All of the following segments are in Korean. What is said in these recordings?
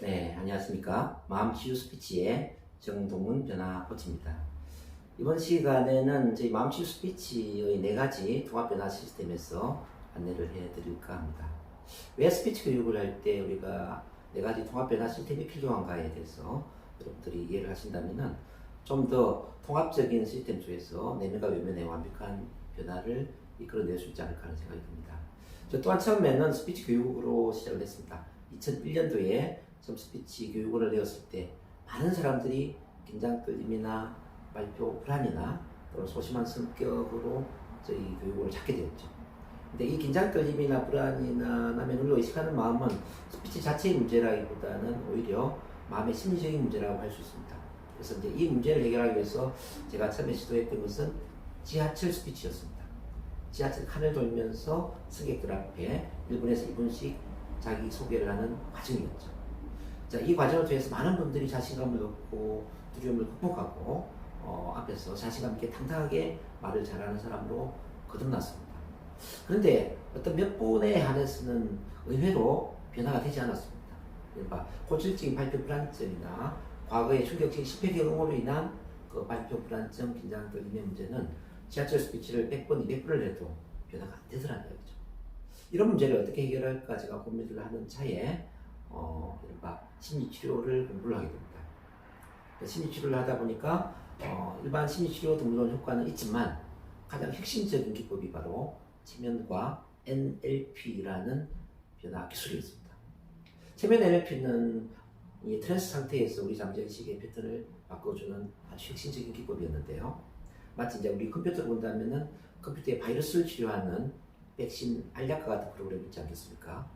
네, 안녕하십니까. 마음치유 스피치의 정동문 변화 코치입니다. 이번 시간에는 저희 마음치유 스피치의 4가지 통합 변화 시스템에서 안내를 해드릴까 합니다. 왜 스피치 교육을 할 때 우리가 4가지 통합 변화 시스템이 필요한가에 대해서 여러분들이 이해를 하신다면 좀 더 통합적인 시스템 속에서 내면과 외면의 완벽한 변화를 이끌어낼 수 있지 않을까 하는 생각이 듭니다. 저 또한 처음에는 스피치 교육으로 시작을 했습니다. 2001년도에 처음 스피치 교육을 배웠을 때 많은 사람들이 긴장 떨림이나 발표 불안이나 또는 소심한 성격으로 저희 교육을 찾게 되었죠. 근데 이 긴장 떨림이나 불안이나 남의 눈을 의식하는 마음은 스피치 자체의 문제라기보다는 오히려 마음의 심리적인 문제라고 할 수 있습니다. 그래서 이제 이 문제를 해결하기 위해서 제가 처음에 시도했던 것은 지하철 스피치였습니다. 지하철 칸을 돌면서 승객들 앞에 1분에서 2분씩 자기 소개를 하는 과정이었죠. 자, 이 과정을 통해서 많은 분들이 자신감을 얻고 두려움을 극복하고 앞에서 자신감 있게 당당하게 말을 잘하는 사람으로 거듭났습니다. 그런데 어떤 몇 분에 한해서는 의외로 변화가 되지 않았습니다. 그러니까 고질적인 발표 불안증이나 과거의 충격적인 실패 경험으로 인한 그 발표 불안증, 긴장 떨림의 문제는 지하철 스피치를 100번, 200번을 해도 변화가 안 되더라는 거죠. 이런 문제를 어떻게 해결할까 제가 고민을 하는 차에 이른바 심리치료를 공부를 하게 됩니다. 심리치료를 하다 보니까 일반 심리치료 등록은 효과는 있지만 가장 핵심적인 기법이 바로 체면과 NLP라는 변화 기술이었습니다. 체면 NLP는 이 트랜스 상태에서 우리 잠재의식의 패턴을 바꿔주는 아주 핵심적인 기법이었는데요. 마치 이제 우리 컴퓨터를 본다면은 컴퓨터에 바이러스를 치료하는 백신 알약과 같은 프로그램이 있지 않겠습니까?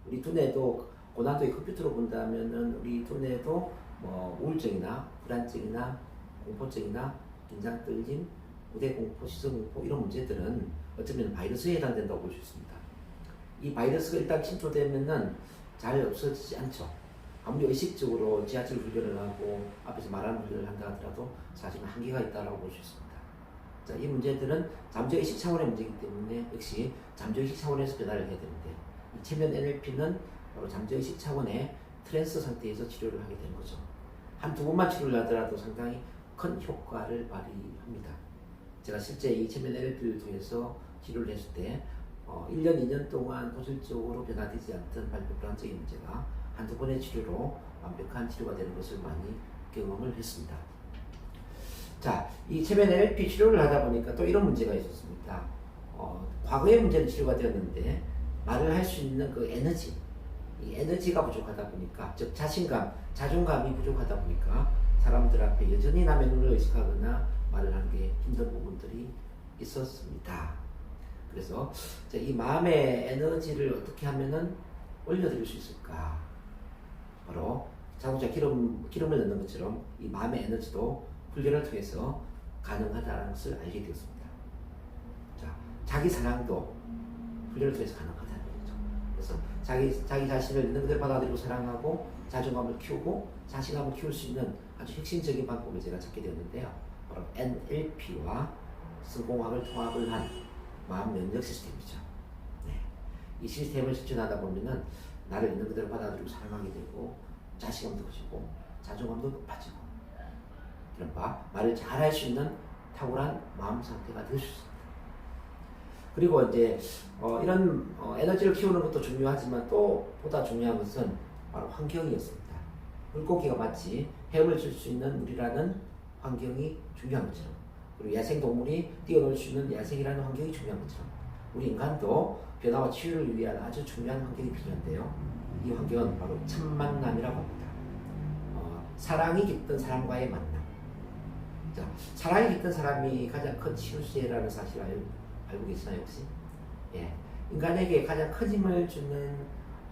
우리 두뇌도 고난도의 컴퓨터로 본다면은 우리 두뇌도 뭐 우울증이나 불안증이나 공포증이나 긴장 떨림, 무대 공포, 시선 공포 이런 문제들은 어쩌면 바이러스에 해당된다고 볼 수 있습니다. 이 바이러스가 일단 침투되면은 잘 없어지지 않죠. 아무리 의식적으로 지하철 훈련을 하고 앞에서 말하는 훈련을 한다 하더라도 사실은 한계가 있다고 볼 수 있습니다. 자, 이 문제들은 잠재의식 차원의 문제이기 때문에 역시 잠재의식 차원에서 변화를 해야 되는데 이 체면 NLP는 바로 잠재의식 차원의 트랜스 상태에서 치료를 하게 되는 거죠. 한두 번만 치료를 하더라도 상당히 큰 효과를 발휘합니다. 제가 실제 이 체면 NLP를 통해서 치료를 했을 때 1년, 2년 동안 고질적으로 변화되지 않던 발표 불안증의 문제가 한두 번의 치료로 완벽한 치료가 되는 것을 많이 경험을 했습니다. 자, 이 체면 NLP 치료를 하다 보니까 또 이런 문제가 있었습니다. 과거의 문제는 치료가 되었는데 말을 할 수 있는 그 에너지, 이 에너지가 부족하다 보니까, 즉 자신감, 자존감이 부족하다 보니까 사람들 앞에 여전히 남의 눈을 의식하거나 말을 하는 게 힘든 부분들이 있었습니다. 그래서 이 마음의 에너지를 어떻게 하면은 올려드릴 수 있을까? 바로 자동차 기름을 넣는 것처럼 이 마음의 에너지도 훈련을 통해서 가능하다는 것을 알게 되었습니다. 자, 자기 사랑도 훈련을 통해서 가능하다는 거죠. 그래서 자기 자신을 있는 그대로 받아들이고 사랑하고 자존감을 키우고 자신감을 키울 수 있는 아주 핵심적인 방법을 제가 찾게 되었는데요. 바로 NLP와 성공학을 통합을 한 마음 면역 시스템이죠. 네. 이 시스템을 실천하다 보면은 나를 있는 그대로 받아들이고 사랑하게 되고 자신감도 커지고 자존감도 높아지고 이른바 말을 잘할 수 있는 탁월한 마음 상태가 될 수 있습니다. 그리고 이제 이런 에너지를 키우는 것도 중요하지만 또 보다 중요한 것은 바로 환경이었습니다. 물고기가 마치 헤엄을 칠 수 있는 물이라는 환경이 중요한 것처럼, 그리고 야생동물이 뛰어놀 수 있는 야생이라는 환경이 중요한 것처럼 우리 인간도 변화와 치유를 위한 아주 중요한 환경이 필요한데요. 이 환경은 바로 첫 만남이라고 합니다. 사랑이 깃든 사람과의 만남. 자, 사랑이 깃든 사람이 가장 큰 치유세라는 사실을 알고 계시나요 혹시? 예, 인간에게 가장 큰 힘을 주는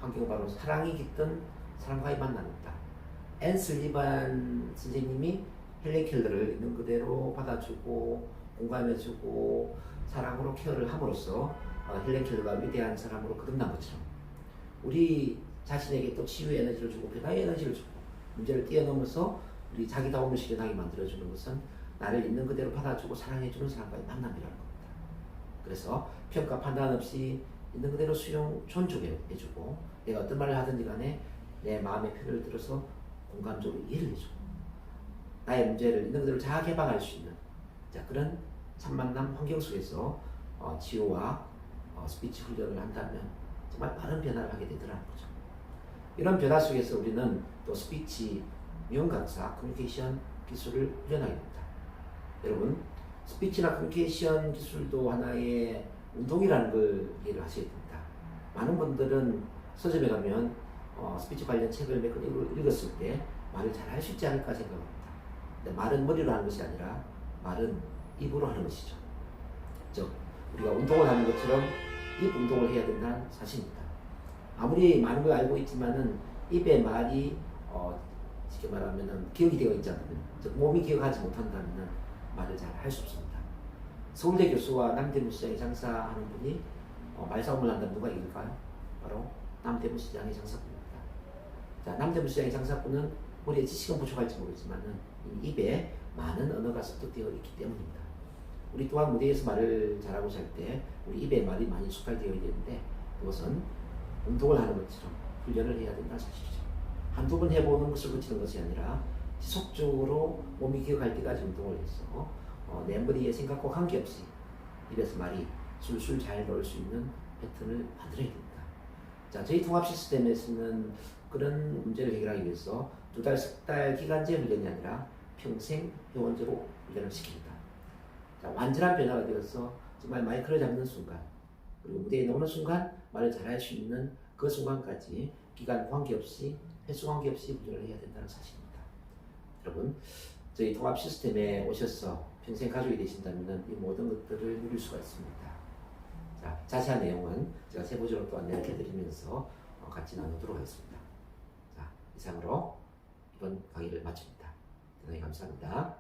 환경은 바로 사랑이 깃든 사람과의 만남입니다. 앤 슬리반 선생님이 헬렌 켈러를 있는 그대로 받아주고 공감해주고 사랑으로 케어를 함으로써 헬렌 켈러가 위대한 사람으로 거듭난 것처럼 우리 자신에게 또 치유의 에너지를 주고 변화의 에너지를 주고 문제를 뛰어넘어서 우리 자기다움을 실현하게 만들어주는 것은 나를 있는 그대로 받아주고 사랑해주는 사람과의 만남이라는 겁니다. 그래서 평가 판단 없이 있는 그대로 수용 존중해주고 내가 어떤 말을 하든지 간에 내 마음의 편을 들어서 공감적으로 이해를 해주고 나의 문제를 있는 그대로 자아 개방할 수 있는 그런 참 만남 환경 속에서 치유와 스피치 훈련을 한다면 정말 빠른 변화를 하게 되더라는 거죠. 이런 변화 속에서 우리는 또 스피치 미용 강사 커뮤니케이션 기술을 훈련하게 됩니다. 여러분, 스피치나 커뮤니케이션 기술도 하나의 운동이라는 걸 이해를 하셔야 됩니다. 많은 분들은 서점에 가면 스피치 관련 책을 몇 권 읽었을 때 말을 잘 할 수 있지 않을까 생각합니다. 근데 말은 머리로 하는 것이 아니라 말은 입으로 하는 것이죠. 즉, 우리가 운동을 하는 것처럼 입 운동을 해야 된다는 사실입니다. 아무리 많은 걸 알고 있지만은 입에 말이 쉽게 말하면은 기억이 되어 있지 않으면, 즉 몸이 기억하지 못한다면은 말을 잘 할 수 없습니다. 서울대 교수와 남대문 시장에 장사하는 분이 말싸움을 한다면 누가 이길까요? 바로 남대문 시장의 장사꾼입니다. 자, 남대문 시장의 장사꾼은 머리에 지식은 부족할지 모르지만은 입에 많은 언어가 습득되어 있기 때문입니다. 우리 또한 무대에서 말을 잘하고자 할 때 우리 입에 말이 많이 숙달되어 있는데 그것은 운동을 하는 것처럼 훈련을 해야 된다는 사실이죠. 한두 번 해보는 것을 그치는 것이 아니라 지속적으로 몸이 기억할 때까지 운동을 해서 내 머리의 생각과 관계없이 입에서 말이 술술 잘 나올 수 있는 패턴을 만들어야 됩니다. 자, 저희 통합 시스템에서는 그런 문제를 해결하기 위해서 2달, 10달 기간제 훈련이 아니라 평생 회원제로 훈련을 시킵니다. 자, 완전한 변화가 되어서 정말 마이크를 잡는 순간 그리고 무대에 나오는 순간 말을 잘할 수 있는 그 순간까지 기간 관계없이 횟수 관계없이 훈련을 해야 된다는 사실입니다. 여러분, 저희 통합 시스템에 오셔서 평생 가족이 되신다면 이 모든 것들을 누릴 수가 있습니다. 자, 자세한 내용은 제가 세부적으로 또 안내를 해드리면서 같이 나누도록 하겠습니다. 자, 이상으로 이번 강의를 마칩니다. 대단히 감사합니다.